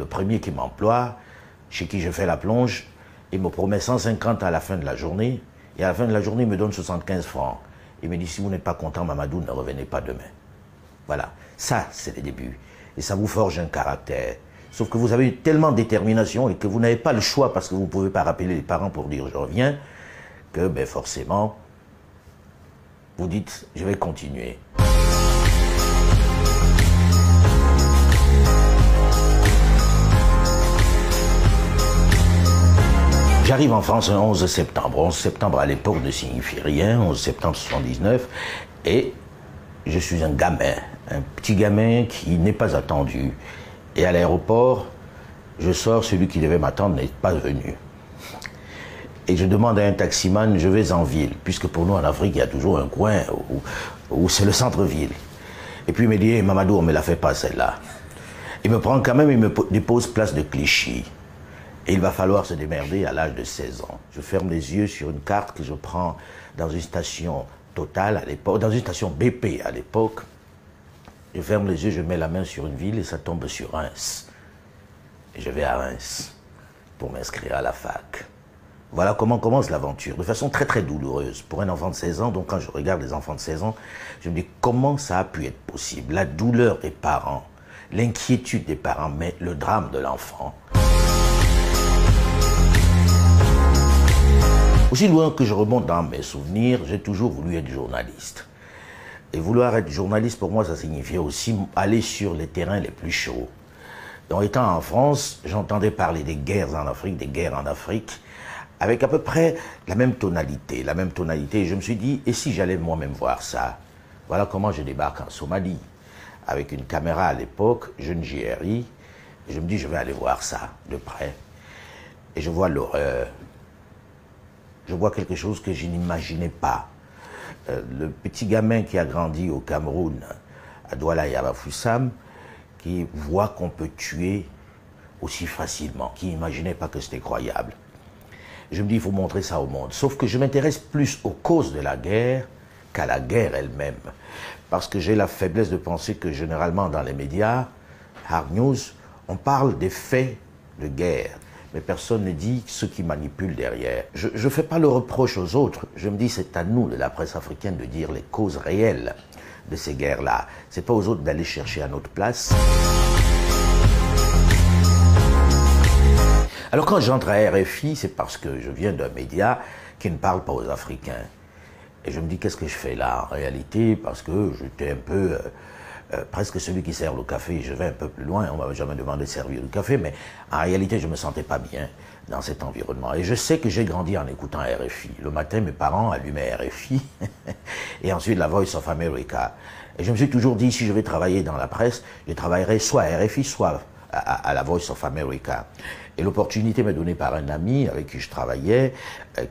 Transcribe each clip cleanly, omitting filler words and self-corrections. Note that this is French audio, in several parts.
le premier qui m'emploie, chez qui je fais la plonge, il me promet 150 à la fin de la journée, et à la fin de la journée, il me donne 75 francs. Il me dit, si vous n'êtes pas content, Mamadou, ne revenez pas demain. Voilà, ça, c'est le début. Et ça vous forge un caractère. Sauf que vous avez eu tellement de détermination et que vous n'avez pas le choix parce que vous ne pouvez pas rappeler les parents pour dire je reviens, que ben, forcément, vous dites je vais continuer. J'arrive en France le 11 septembre. 11 septembre à l'époque ne signifie rien, 11 septembre 79, et je suis un gamin, un petit gamin qui n'est pas attendu. Et à l'aéroport, je sors, celui qui devait m'attendre n'est pas venu. Et je demande à un taximan, je vais en ville, puisque pour nous en Afrique, il y a toujours un coin où c'est le centre-ville. Et puis il me dit, hey, Mamadou, on ne me la fait pas celle-là. Il me prend quand même, il me dépose place de Clichy. Et il va falloir se démerder à l'âge de 16 ans. Je ferme les yeux sur une carte que je prends dans une station Total à l'époque, dans une station BP à l'époque. Je ferme les yeux, je mets la main sur une ville et ça tombe sur Reims. Et je vais à Reims pour m'inscrire à la fac. Voilà comment commence l'aventure, de façon très très douloureuse pour un enfant de 16 ans. Donc quand je regarde les enfants de 16 ans, je me dis comment ça a pu être possible. La douleur des parents, l'inquiétude des parents, mais le drame de l'enfant. Aussi loin que je remonte dans mes souvenirs, j'ai toujours voulu être journaliste. Et vouloir être journaliste, pour moi, ça signifiait aussi aller sur les terrains les plus chauds. En étant en France, j'entendais parler des guerres en Afrique, avec à peu près la même tonalité. Et je me suis dit, et si j'allais moi-même voir ça? Voilà comment je débarque en Somalie, avec une caméra à l'époque, jeune JRI, et je me dis, je vais aller voir ça de près. Et je vois l'horreur. Je vois quelque chose que je n'imaginais pas. Le petit gamin qui a grandi au Cameroun, à Douala et à Bafoussam, qui voit qu'on peut tuer aussi facilement, qui n'imaginait pas que c'était croyable. Je me dis, il faut montrer ça au monde. Sauf que je m'intéresse plus aux causes de la guerre qu'à la guerre elle-même. Parce que j'ai la faiblesse de penser que généralement dans les médias, hard news, on parle des faits de guerre. Mais personne ne dit ceux qui manipulent derrière. Je ne fais pas le reproche aux autres. Je me dis c'est à nous, de la presse africaine, de dire les causes réelles de ces guerres-là. C'est pas aux autres d'aller chercher à notre place. Alors quand j'entre à RFI, c'est parce que je viens d'un média qui ne parle pas aux Africains. Et je me dis qu'est-ce que je fais là en réalité, parce que j'étais un peu... presque celui qui sert le café, je vais un peu plus loin, on ne m'avait jamais demandé de servir le café, mais en réalité, je ne me sentais pas bien dans cet environnement. Et je sais que j'ai grandi en écoutant RFI. Le matin, mes parents allumaient RFI, et ensuite la Voice of America. Et je me suis toujours dit, si je vais travailler dans la presse, je travaillerai soit à RFI, soit à la Voice of America. Et l'opportunité m'est donnée par un ami avec qui je travaillais,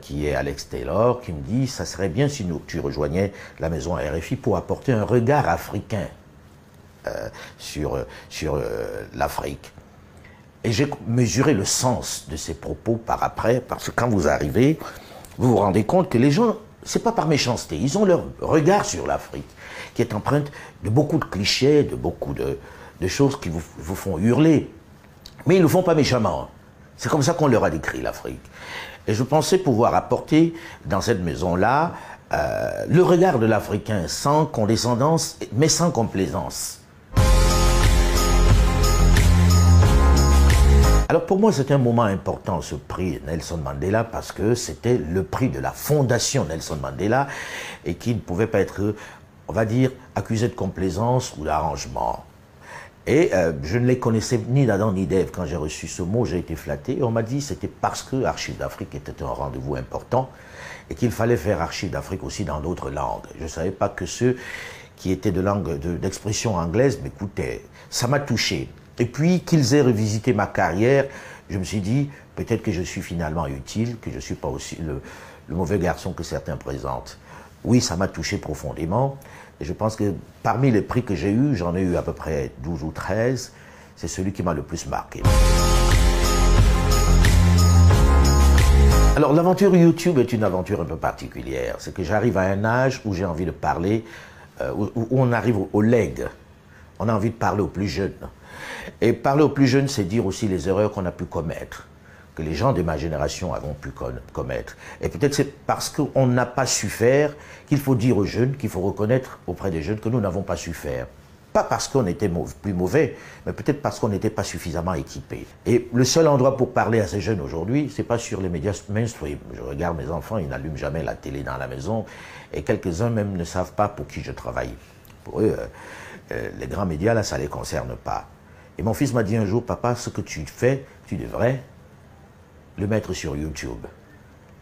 qui est Alex Taylor, qui me dit, ça serait bien si tu rejoignais la maison RFI pour apporter un regard africain sur l'Afrique. Et j'ai mesuré le sens de ces propos par après, parce que quand vous arrivez, vous vous rendez compte que les gens, c'est pas par méchanceté, ils ont leur regard sur l'Afrique, qui est empreinte de beaucoup de clichés, de beaucoup de choses qui vous font hurler. Mais ils ne le font pas méchamment. C'est comme ça qu'on leur a décrit l'Afrique. Et je pensais pouvoir apporter dans cette maison-là le regard de l'Africain, sans condescendance, mais sans complaisance. Alors pour moi, c'était un moment important, ce prix Nelson Mandela, parce que c'était le prix de la Fondation Nelson Mandela et qui ne pouvait pas être, on va dire, accusé de complaisance ou d'arrangement. Et je ne les connaissais ni d'Adam ni d'Ève. Quand j'ai reçu ce mot, j'ai été flatté. Et on m'a dit que c'était parce que Archives d'Afrique était un rendez-vous important et qu'il fallait faire Archives d'Afrique aussi dans d'autres langues. Je ne savais pas que ceux qui étaient de langue d'expression anglaise m'écoutaient. Ça m'a touché. Et puis qu'ils aient revisité ma carrière, je me suis dit peut-être que je suis finalement utile, que je ne suis pas aussi le mauvais garçon que certains présentent. Oui, ça m'a touché profondément. Et je pense que parmi les prix que j'ai eus, j'en ai eu à peu près 12 ou 13, c'est celui qui m'a le plus marqué. Alors l'aventure YouTube est une aventure un peu particulière. C'est que j'arrive à un âge où j'ai envie de parler, où on arrive au legs. On a envie de parler aux plus jeunes. Et parler aux plus jeunes, c'est dire aussi les erreurs qu'on a pu commettre, que les gens de ma génération ont pu commettre. Et peut-être c'est parce qu'on n'a pas su faire qu'il faut dire aux jeunes, qu'il faut reconnaître auprès des jeunes que nous n'avons pas su faire. Pas parce qu'on était plus mauvais, mais peut-être parce qu'on n'était pas suffisamment équipés. Et le seul endroit pour parler à ces jeunes aujourd'hui, c'est pas sur les médias mainstream. Je regarde mes enfants, ils n'allument jamais la télé dans la maison, et quelques-uns même ne savent pas pour qui je travaille. Pour eux, les grands médias, là, ça ne les concerne pas. Et mon fils m'a dit un jour, papa, ce que tu fais, tu devrais le mettre sur YouTube.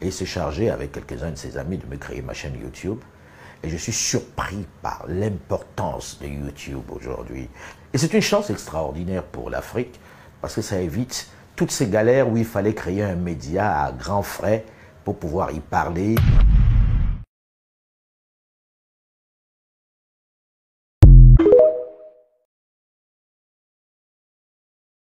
Et il s'est chargé avec quelques-uns de ses amis de me créer ma chaîne YouTube. Et je suis surpris par l'importance de YouTube aujourd'hui. Et c'est une chance extraordinaire pour l'Afrique, parce que ça évite toutes ces galères où il fallait créer un média à grands frais pour pouvoir y parler.